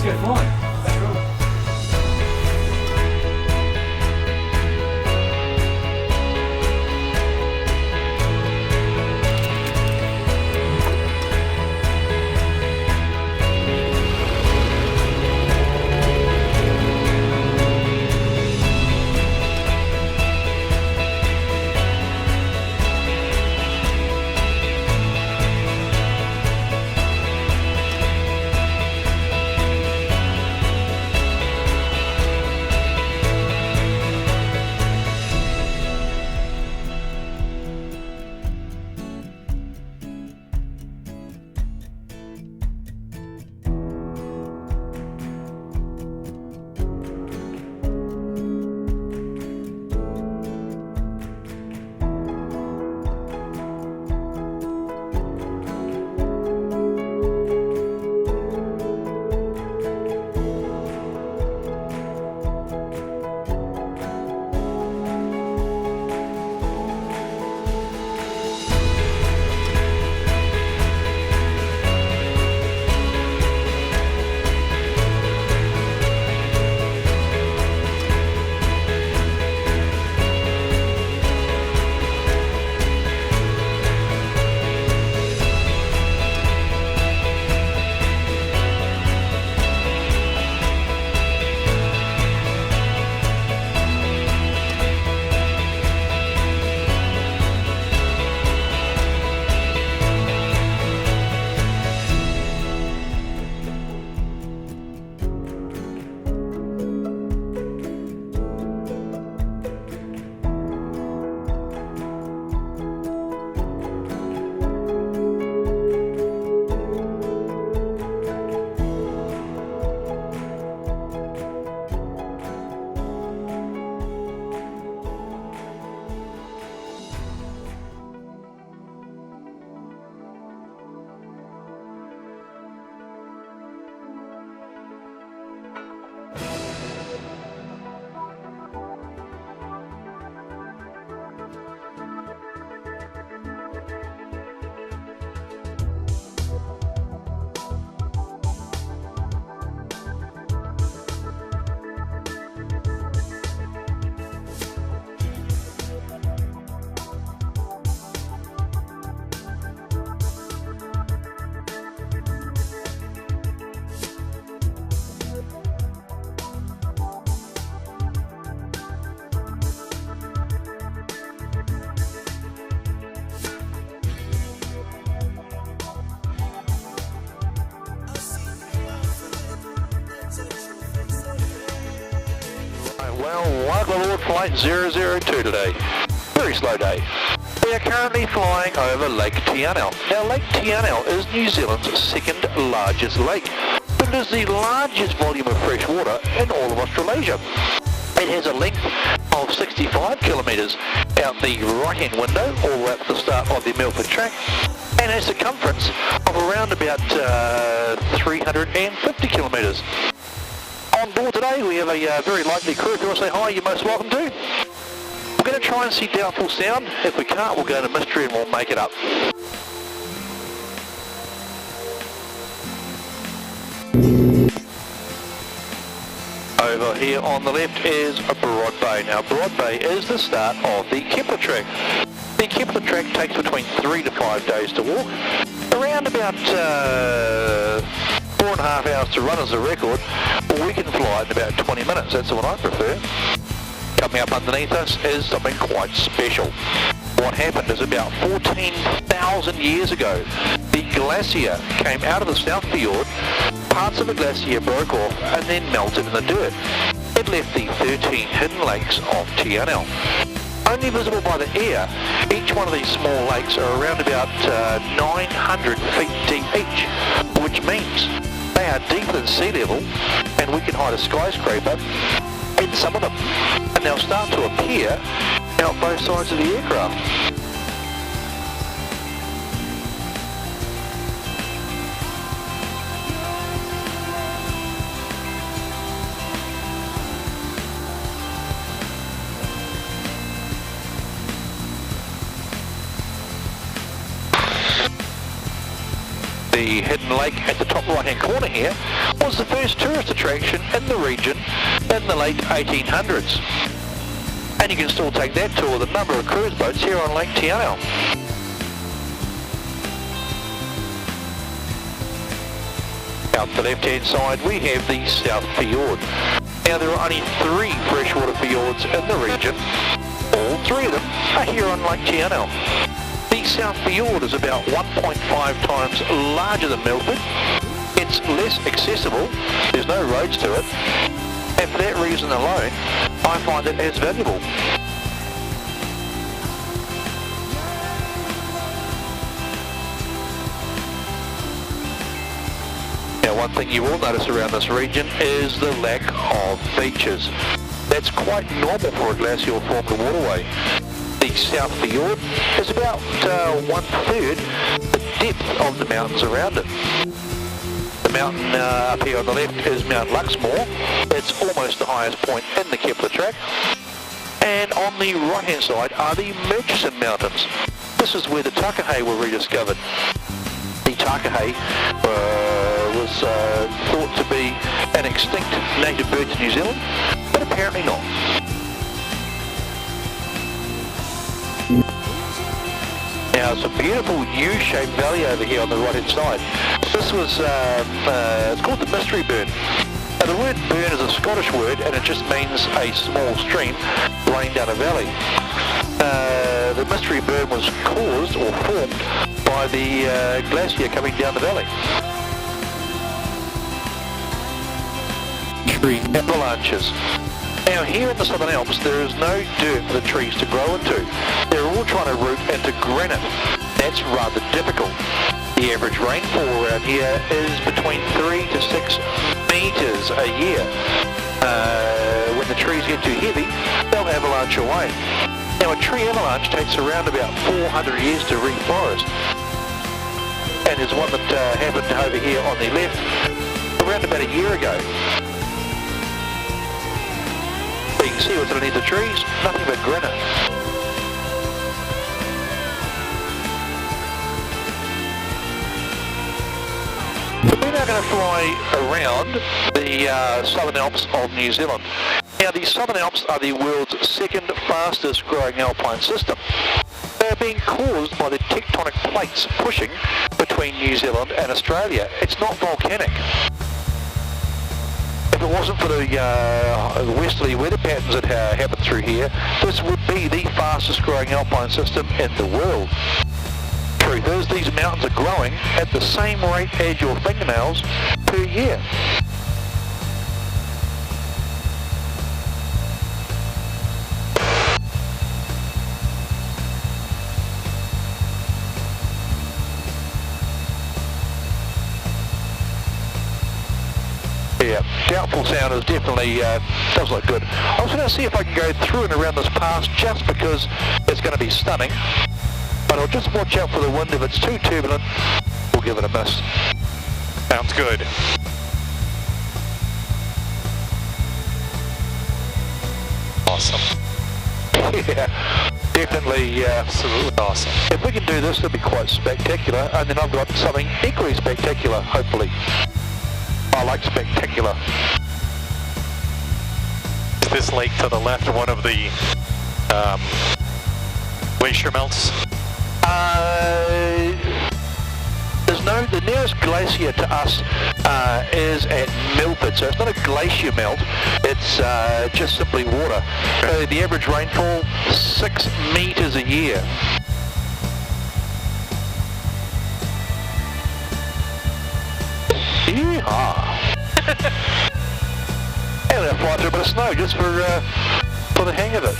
let's go flying. Well, welcome aboard Flight 002 today. Very slow day. We are currently flying over Lake Anau. Now, Lake Anau is New Zealand's second largest lake, but it is the largest volume of fresh water in all of Australasia. It has a length of 65 kilometres out the right-hand window, all the way up to the start of the Milford track, and a circumference of around about 350 kilometres. On board today we have a very lively crew. If you want to say hi, you're most welcome to. We're going to try and see doubtful sound. If we can't, we'll go to mystery and we'll make it up. Over here on the left is a Broad Bay. Now Broad Bay is the start of the Kepler track. The Kepler track takes between 3 to 5 days to walk. Around about 4.5 hours to run as a record. We can fly in about 20 minutes, that's what I prefer. Coming up underneath us is something quite special. What happened is about 14,000 years ago, the glacier came out of the South Fjord, parts of the glacier broke off and then melted in the dirt. It left the 13 hidden lakes of Anau. Only visible by the air, each one of these small lakes are around about 900 feet deep each, which means they are deeper than sea level, and we can hide a skyscraper in some of them, and they'll start to appear out both sides of the aircraft. The hidden lake at the top right hand corner here was the first tourist attraction in the region in the late 1800s. And you can still take that tour with a number of cruise boats here on Lake Anau. Out the left hand side we have the South Fjord. Now there are only 3 freshwater fjords in the region. All 3 of them are here on Lake Anau. The South Fjord is about 1.5 times larger than Milford. It's less accessible, there's no roads to it, and for that reason alone, I find it as valuable. Now one thing you will notice around this region is the lack of beaches. That's quite normal for a glacial formed waterway. The South Fjord is about 1/3 the depth of the mountains around it. The mountain up here on the left is Mount Luxmore. It's almost the highest point in the Kepler track. And on the right hand side are the Murchison Mountains. This is where the takahe were rediscovered. The takahe was thought to be an extinct native bird to New Zealand, but apparently not. Now it's a beautiful U-shaped valley over here on the right hand side. This was, it's called the Mystery Burn. Now the word burn is a Scottish word and it just means a small stream running down a valley. The Mystery Burn was caused or formed by the glacier coming down the valley. Tree avalanches. Now here in the Southern Alps there is no dirt for the trees to grow into. They're all trying to root into granite. That's rather difficult. The average rainfall around here is between 3 to 6 meters a year. When the trees get too heavy, they'll avalanche away. Now a tree avalanche takes around about 400 years to reforest. And there's one that happened over here on the left around about a year ago. You can see what's underneath the trees, nothing but granite. We're now going to fly around the Southern Alps of New Zealand. Now the Southern Alps are the world's second fastest growing alpine system. They're being caused by the tectonic plates pushing between New Zealand and Australia. It's not volcanic. If it wasn't for the westerly weather patterns that happen through here, this would be the fastest growing alpine system in the world. Truth is, these mountains are growing at the same rate as your fingernails per year. Yeah, Doubtful Sound is definitely, does look good. I was going to see if I can go through and around this pass just because it's going to be stunning. But I'll just watch out for the wind. If it's too turbulent, we'll give it a miss. Sounds good. Awesome. Yeah, definitely Absolutely awesome. If we can do this, it'll be quite spectacular. And then I've got something equally spectacular, hopefully. I like spectacular. Is this lake to the left one of the glacier melts? The nearest glacier to us is at Milford, so it's not a glacier melt, it's just simply water. So the average rainfall, 6 meters a year. Yeehaw! And we'll fly through a bit of snow just for the hang of it.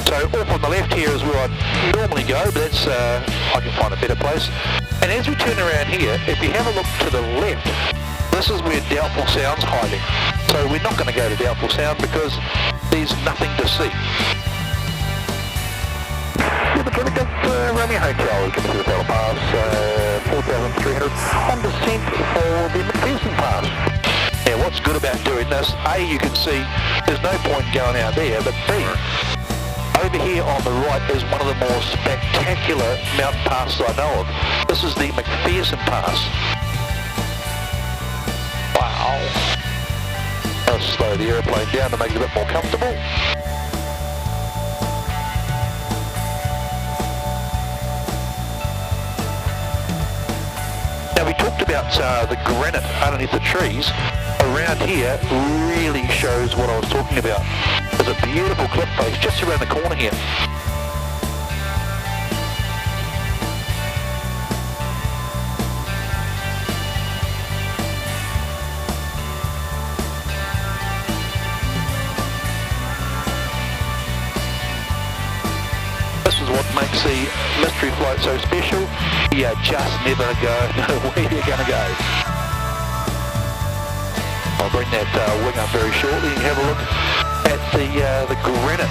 So off on the left here is where I normally go, but that's, I can find a better place. And as we turn around here, if you have a look to the left, this is where Doubtful Sound's hiding. So we're not going to go to Doubtful Sound because there's nothing to see. Romeo Hotel, coming to the Bell Pass, 4,300 on descent for the McPherson Pass. Now what's good about doing this, A, you can see there's no point going out there, but B, over here on the right is one of the more spectacular mountain passes I know of. This is the McPherson Pass. Wow. I'll slow the airplane down to make it a bit more comfortable. Now we talked about the granite underneath the trees. Around here really shows what I was talking about. There's a beautiful cliff face just around the corner here. This is what makes the mystery flight so special. You just never know where you're going to go. I'll bring that wing up very shortly and have a look at the granite.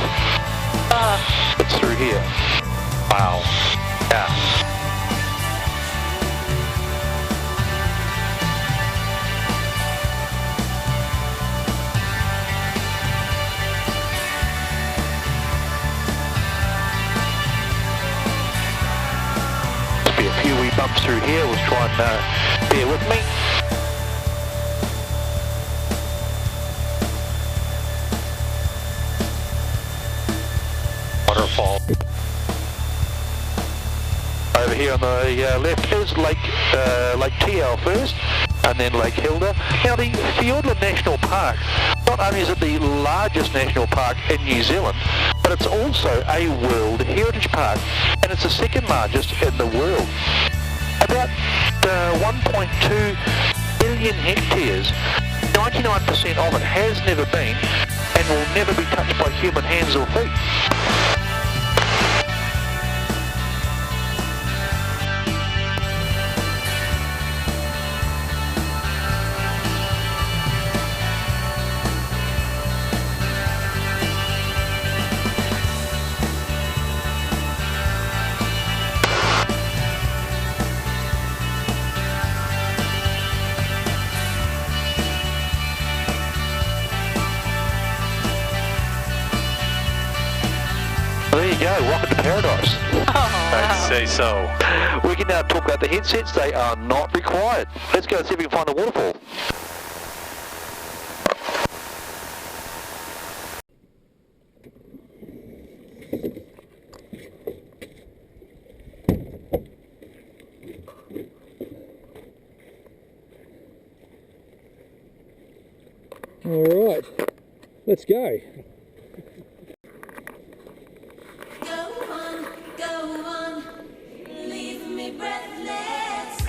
It's through here. Wow. Yeah. There'll be a few wee bumps through here. We'll try and bear with me. Waterfall. Over here on the left is Lake Teal first, and then Lake Hilda. Now the Fiordland National Park, not only is it the largest national park in New Zealand, but it's also a World Heritage Park, and it's the second largest in the world. About 1.2 billion hectares, 99% of it has never been and will never be touched by human hands or feet. There you go, welcome to paradise. I'd say so. We can now talk about the headsets. They are not required. Let's go and see if we can find the waterfall. All right, let's go. Go on, leave me breathless.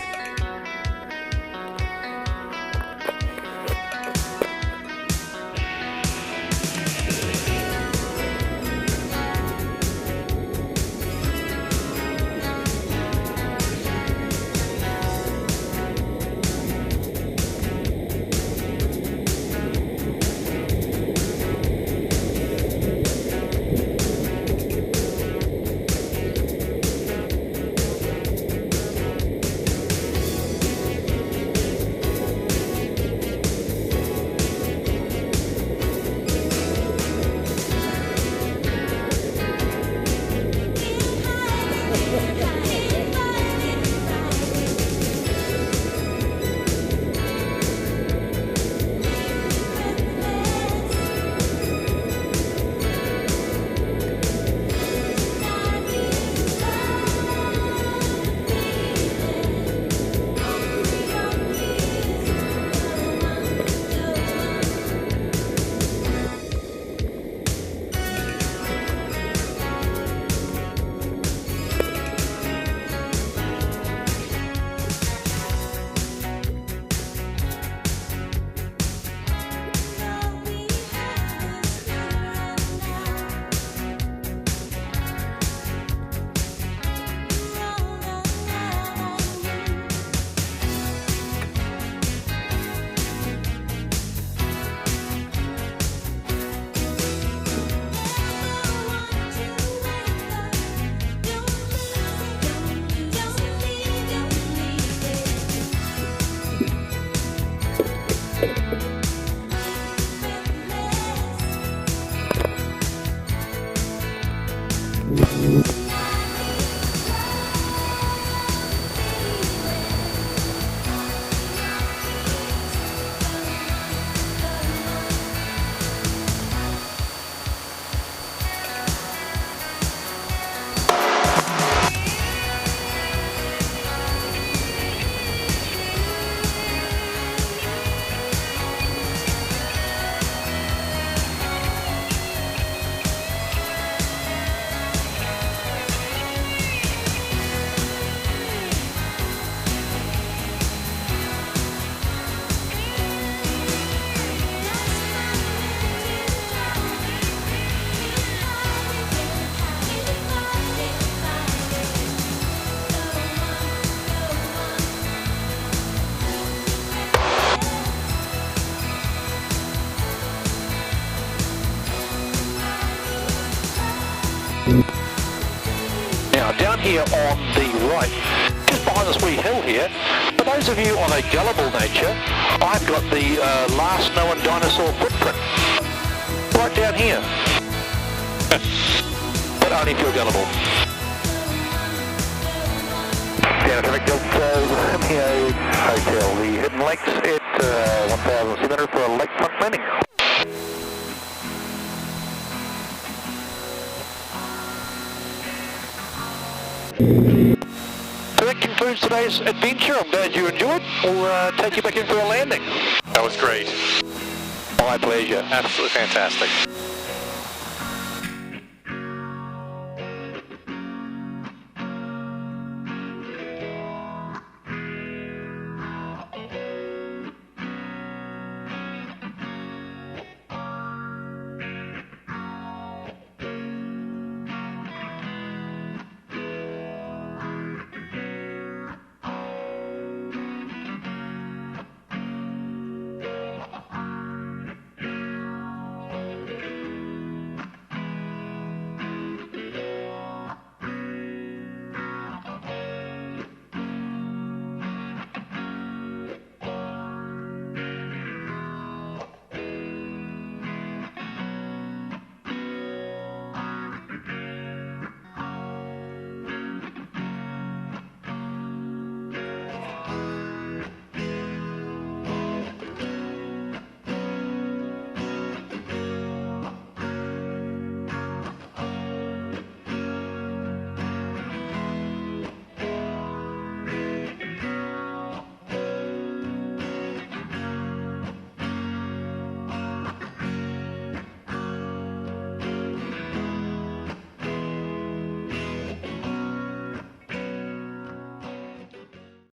here on the right, just behind this wee hill here. For those of you on a gullible nature, I've got the last known dinosaur footprint right down here. But only if you're gullible. Yeah, traffic Delta Romeo Hotel, the Hidden Lakes at 1,700 for a lakefront landing. So that concludes today's adventure. I'm glad you enjoyed. We'll take you back in for a landing. That was great. My pleasure. Absolutely fantastic.